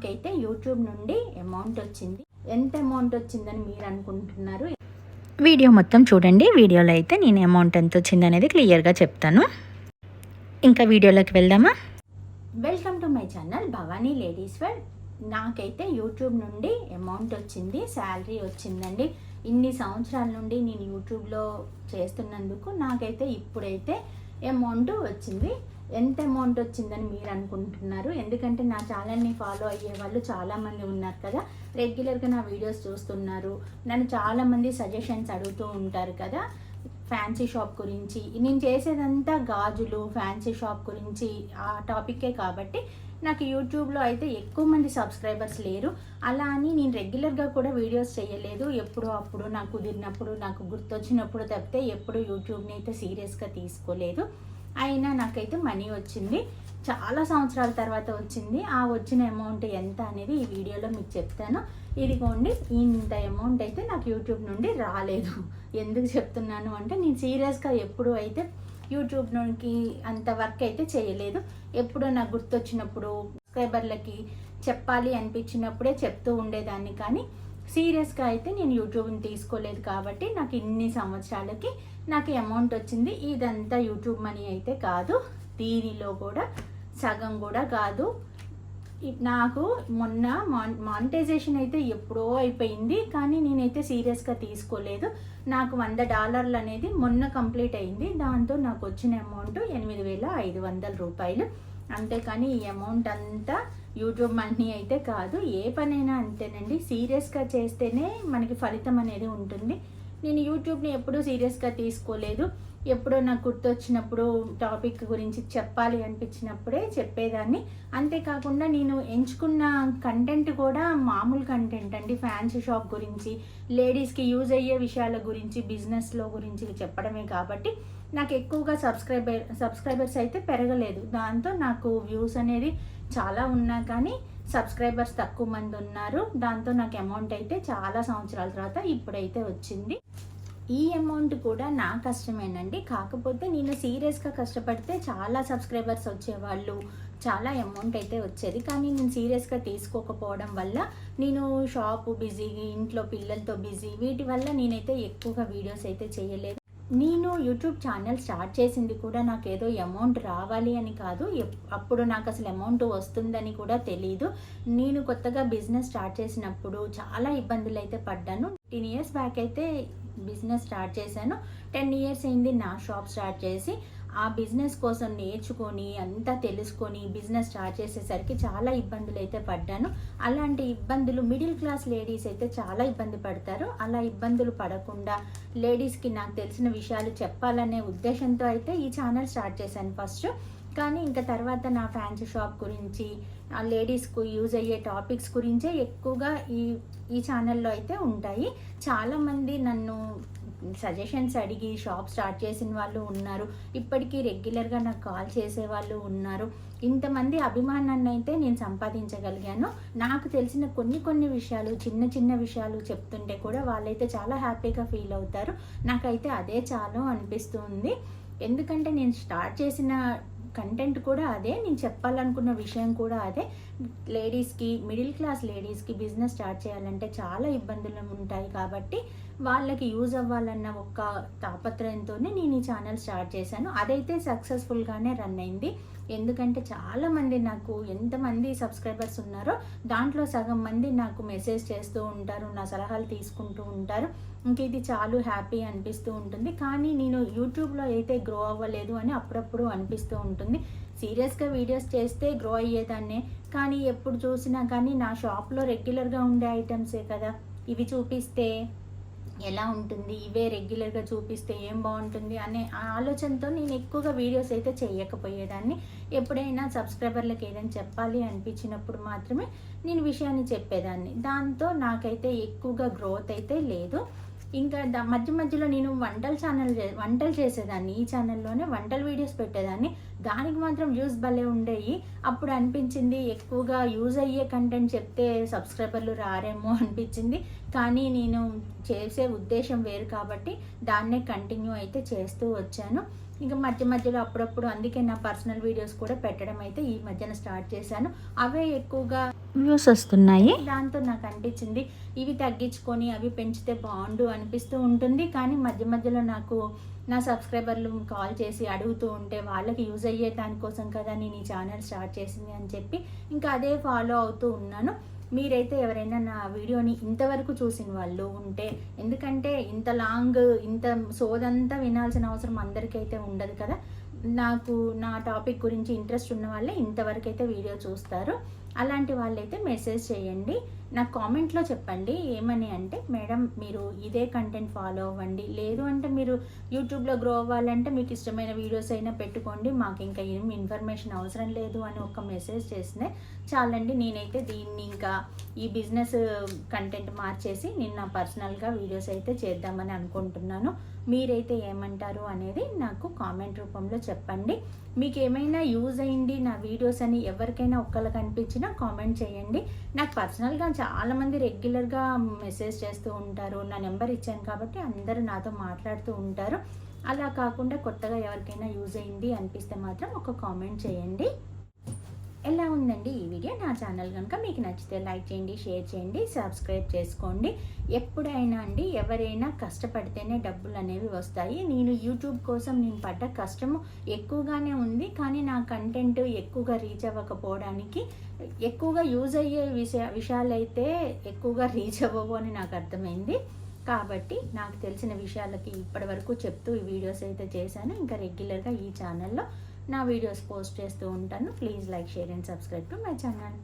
నాకైతే యూట్యూబ్ నుండి అమౌంట్ వచ్చింది. ఎంత అమౌంట్ వచ్చిందని మీరు అనుకుంటున్నారు? వీడియో మొత్తం చూడండి. వీడియోలో అయితే నేను అమౌంట్ ఎంత వచ్చింది అనేది క్లియర్గా చెప్తాను. ఇంకా వీడియోలోకి వెళ్దామా? Welcome to my channel Bhavani ladies wear. నాకైతే యూట్యూబ్ నుండి అమౌంట్ వచ్చింది, శాలరీ వచ్చిందండి. ఇన్ని సంవత్సరాల నుండి నేను యూట్యూబ్లో చేస్తున్నందుకు నాకైతే ఇప్పుడైతే అమౌంట్ వచ్చింది. ఎంత అమౌంట్ వచ్చిందని మీరు అనుకుంటున్నారు? ఎందుకంటే నా ఛానల్ని ఫాలో అయ్యే వాళ్ళు చాలామంది ఉన్నారు కదా, రెగ్యులర్గా నా వీడియోస్ చూస్తున్నారు. నన్ను చాలామంది సజెషన్స్ అడుగుతూ ఉంటారు కదా, ఫ్యాన్సీ షాప్ గురించి. నేను చేసేదంతా గాజులు, ఫ్యాన్సీ షాప్ గురించి ఆ టాపికే కాబట్టి నాకు యూట్యూబ్లో అయితే ఎక్కువ మంది సబ్స్క్రైబర్స్ లేరు. అలా అని నేను రెగ్యులర్గా కూడా వీడియోస్ చేయలేదు. ఎప్పుడో అప్పుడు నాకు కుదిరినప్పుడు, నాకు గుర్తొచ్చినప్పుడు తప్పితే ఎప్పుడు యూట్యూబ్ని అయితే సీరియస్గా తీసుకోలేదు. అయినా నాకైతే మనీ వచ్చింది, చాలా సంవత్సరాల తర్వాత వచ్చింది. ఆ వచ్చిన అమౌంట్ ఎంత అనేది ఈ వీడియోలో మీకు చెప్తాను. ఇదిగోండి, ఇంత అమౌంట్ అయితే నాకు యూట్యూబ్ నుండి రాలేదు. ఎందుకు చెప్తున్నాను అంటే, నేను సీరియస్గా ఎప్పుడు అయితే యూట్యూబ్ నుండి అంత వర్క్ అయితే చేయలేదు. ఎప్పుడో నాకు గుర్తొచ్చినప్పుడు, సబ్స్క్రైబర్లకి చెప్పాలి అనిపించినప్పుడే చెప్తూ ఉండేదాన్ని. కానీ సీరియస్గా అయితే నేను యూట్యూబ్ని తీసుకోలేదు. కాబట్టి నాకు ఇన్ని సంవత్సరాలకి నాకు అమౌంట్ వచ్చింది. ఇదంతా యూట్యూబ్ మనీ అయితే కాదు, దీనిలో కూడా సగం కూడా కాదు. నాకు మొన్న మానిటైజేషన్ అయితే ఎప్పుడో అయిపోయింది, కానీ నేనైతే సీరియస్గా తీసుకోలేదు. నాకు $100 అనేది మొన్న కంప్లీట్ అయింది. దాంతో నాకు వచ్చిన అమౌంట్ 8,500 రూపాయలు. అంతేకాని ఈ అమౌంట్ అంతా యూట్యూబ్ మనీ అయితే కాదు. ఏ పనైనా అంతేనండి, సీరియస్గా చేస్తేనే మనకి ఫలితం అనేది ఉంటుంది. నేను యూట్యూబ్ని ఎప్పుడూ సీరియస్గా తీసుకోలేదు. ఎప్పుడో నాకు గుర్తొచ్చినప్పుడు, టాపిక్ గురించి చెప్పాలి అనిపించినప్పుడే చెప్పేదాన్ని. అంతేకాకుండా నేను ఎంచుకున్న కంటెంట్ కూడా మామూలు కంటెంట్ అండి. ఫ్యాన్సీ షాప్ గురించి, లేడీస్కి యూజ్ అయ్యే విషయాల గురించి, బిజినెస్లో గురించి చెప్పడమే. కాబట్టి నాకు ఎక్కువగా సబ్స్క్రైబర్స్ అయితే పెరగలేదు. దాంతో నాకు వ్యూస్ అనేది చాలా ఉన్నా కానీ సబ్స్క్రైబర్స్ తక్కువ మంది ఉన్నారు. దాంతో నాకు అమౌంట్ అయితే చాలా సంవత్సరాల తర్వాత ఇప్పుడైతే వచ్చింది. ఈ అమౌంట్ కూడా నా కష్టమేనండి. కాకపోతే నేను సీరియస్గా కష్టపడితే చాలా సబ్స్క్రైబర్స్ వచ్చేవాళ్ళు, చాలా అమౌంట్ అయితే వచ్చేది. కానీ నేను సీరియస్గా తీసుకోకపోవడం వల్ల, నేను షాపు బిజీ, ఇంట్లో పిల్లలతో బిజీ, వీటి వల్ల నేనైతే ఎక్కువగా వీడియోస్ అయితే చేయలేదు. నేను యూట్యూబ్ ఛానల్ స్టార్ట్ చేసింది కూడా నాకు ఏదో అమౌంట్ రావాలి అని కాదు. అప్పుడు నాకు అసలు అమౌంట్ వస్తుందని కూడా తెలీదు. నేను కొత్తగా బిజినెస్ స్టార్ట్ చేసినప్పుడు చాలా ఇబ్బందులు అయితే పడ్డాను. 10 years బ్యాక్ అయితే బిజినెస్ స్టార్ట్ చేశాను. 10 years అయింది నా షాప్ స్టార్ట్ చేసి. ఆ బిజినెస్ కోసం నేర్చుకొని, అంతా తెలుసుకొని బిజినెస్ స్టార్ట్ చేసేసరికి చాలా ఇబ్బందులు అయితే పడ్డాను. అలాంటి ఇబ్బందులు మిడిల్ క్లాస్ లేడీస్ అయితే చాలా ఇబ్బంది పడతారు. అలా ఇబ్బందులు పడకుండా లేడీస్కి నాకు తెలిసిన విషయాలు చెప్పాలనే ఉద్దేశంతో అయితే ఈ ఛానల్ స్టార్ట్ చేశాను ఫస్ట్. కానీ ఇంకా తర్వాత నా ఫ్యాన్సీ షాప్ గురించి, ఆ లేడీస్కు యూజ్ అయ్యే టాపిక్స్ గురించే ఎక్కువగా ఈ ఛానల్లో అయితే ఉంటాయి. చాలామంది నన్ను సజెషన్స్ అడిగి షాప్ స్టార్ట్ చేసిన వాళ్ళు ఉన్నారు. ఇప్పటికీ రెగ్యులర్గా నాకు కాల్ చేసే వాళ్ళు ఉన్నారు. ఇంతమంది అభిమానాన్ని అయితే నేను సంపాదించగలిగాను. నాకు తెలిసిన కొన్ని విషయాలు, చిన్న విషయాలు చెప్తుంటే కూడా వాళ్ళైతే చాలా హ్యాపీగా ఫీల్ అవుతారు. నాకైతే అదే చాలు అనిపిస్తుంది. ఎందుకంటే నేను స్టార్ట్ చేసిన కంటెంట్ కూడా అదే, నేను చెప్పాలనుకున్న విషయం కూడా అదే. లేడీస్కి, మిడిల్ క్లాస్ లేడీస్కి బిజినెస్ స్టార్ట్ చేయాలంటే చాలా ఇబ్బందులు ఉంటాయి. కాబట్టి వాళ్ళకి యూజ్ అవ్వాలన్న ఒక తాపత్రయంతోనే నేను ఈ ఛానల్ స్టార్ట్ చేశాను. అదైతే సక్సెస్ఫుల్గానే రన్ అయింది. ఎందుకంటే చాలామంది, నాకు ఎంతమంది సబ్స్క్రైబర్స్ ఉన్నారో దాంట్లో సగం మంది నాకు మెసేజ్ చేస్తూ ఉంటారు, నా సలహాలు తీసుకుంటూ ఉంటారు. ఇంక ఇది చాలు హ్యాపీ అనిపిస్తూ ఉంటుంది. కానీ నేను యూట్యూబ్లో అయితే గ్రో అవ్వలేదు అని అప్పుడప్పుడు అనిపిస్తూ ఉంటుంది. సీరియస్గా వీడియోస్ చేస్తే గ్రో అయ్యేదాన్నే. కానీ ఎప్పుడు చూసినా కానీ నా షాప్లో రెగ్యులర్గా ఉండే ఐటమ్సే కదా, ఇవి చూపిస్తే ఎలా ఉంటుంది, ఇవే రెగ్యులర్గా చూపిస్తే ఏం బాగుంటుంది అనే ఆలోచనతో నేను ఎక్కువగా వీడియోస్ అయితే చేయకపోయేదాన్ని. ఎప్పుడైనా సబ్స్క్రైబర్లకు ఏదైనా చెప్పాలి అనిపించినప్పుడు మాత్రమే నేను విషయాన్ని చెప్పేదాన్ని. దాంతో నాకైతే ఎక్కువగా గ్రోత్ అయితే లేదు. ఇంకా మధ్యలో నేను వంటలు చేసేదాన్ని. ఈ ఛానల్లోనే వంటల వీడియోస్ పెట్టేదాన్ని. దానికి మాత్రం వ్యూస్ భలే ఉండేవి. అప్పుడు అనిపించింది ఎక్కువగా యూజ్ అయ్యే కంటెంట్ చెప్తే సబ్స్క్రైబర్లు రారేమో అనిపించింది. కానీ నేను చేసే ఉద్దేశం వేరు కాబట్టి దాన్నే కంటిన్యూ అయితే చేస్తూ వచ్చాను. ఇంకా మధ్య మధ్యలో అప్పుడప్పుడు అందుకే నా పర్సనల్ వీడియోస్ కూడా పెట్టడం అయితే ఈ మధ్యన స్టార్ట్ చేశాను. అవే ఎక్కువగా వ్యూస్ వస్తున్నాయి. దాంతో నాకు అనిపించింది ఇవి తగ్గించుకొని అవి పెంచితే బాగుండు అనిపిస్తూ ఉంటుంది. కానీ మధ్య మధ్యలో నాకు నా సబ్స్క్రైబర్లు కాల్ చేసి అడుగుతూ ఉంటే వాళ్ళకి యూజ్ అయ్యే దానికోసం కదా నేను ఈ ఛానల్ స్టార్ట్ చేసింది అని చెప్పి ఇంకా అదే ఫాలో అవుతూ ఉన్నాను. మీరైతే ఎవరైనా నా వీడియోని ఇంతవరకు చూసిన వాళ్ళు ఉంటే, ఎందుకంటే ఇంత లాంగ్ ఇంత సోదంతా వినాల్సిన అవసరం అందరికైతే ఉండదు కదా. నాకు నా టాపిక్ గురించి ఇంట్రెస్ట్ ఉన్న వాళ్ళే ఇంతవరకు అయితే వీడియో చూస్తారు. అలాంటి వాళ్ళైతే మెసేజ్ చేయండి, నాకు కామెంట్లో చెప్పండి. ఏమని అంటే, మేడం మీరు ఇదే కంటెంట్ ఫాలో అవ్వండి, లేదు అంటే మీరు యూట్యూబ్లో గ్రో అవ్వాలంటే మీకు ఇష్టమైన వీడియోస్ అయినా పెట్టుకోండి, మాకు ఇంకా ఏం ఇన్ఫర్మేషన్ అవసరం లేదు అని ఒక మెసేజ్ చేస్తే చాలండి. నేనైతే దీన్ని ఇంకా ఈ బిజినెస్ కంటెంట్ మార్చేసి నేను నా పర్సనల్గా వీడియోస్ అయితే చేద్దామని అనుకుంటున్నాను. మీరైతే ఏమంటారు అనేది నాకు కామెంట్ రూపంలో చెప్పండి. మీకు ఏమైనా యూజ్ అయింది నా వీడియోస్ అని ఎవరికైనా ఒక్కళ్ళకి అనిపించినా కామెంట్ చేయండి. నాకు పర్సనల్గా చాలామంది రెగ్యులర్గా మెసేజ్ చేస్తూ ఉంటారు, నా నెంబర్ ఇచ్చాను కాబట్టి అందరూ నాతో మాట్లాడుతూ ఉంటారు. అలా కాకుండా కొత్తగా ఎవరికైనా యూజ్ అయింది అనిపిస్తే మాత్రం ఒక కామెంట్ చేయండి. ఎలా ఉందండి ఈ వీడియో? నా ఛానల్ కనుక మీకు నచ్చితే లైక్ చేయండి, షేర్ చేయండి, సబ్స్క్రైబ్ చేసుకోండి. ఎప్పుడైనా అండి ఎవరైనా కష్టపడితేనే డబ్బులు అనేవి వస్తాయి. నేను యూట్యూబ్ కోసం నేను పడ్డ కష్టము ఎక్కువగానే ఉంది, కానీ నా కంటెంట్ ఎక్కువగా రీచ్ అవ్వకపోవడానికి ఎక్కువగా యూజ్ అయ్యే విషయాలు అయితే ఎక్కువగా రీచ్ అవ్వవు అని నాకు అర్థమైంది. కాబట్టి నాకు తెలిసిన విషయాలకి ఇప్పటి వరకు చెప్తూ ఈ వీడియోస్ అయితే చేశాను. ఇంకా రెగ్యులర్గా ఈ ఛానల్లో నా వీడియోస్ పోస్ట్ చేస్తూ ఉంటాను. Please like, share and subscribe to my channel.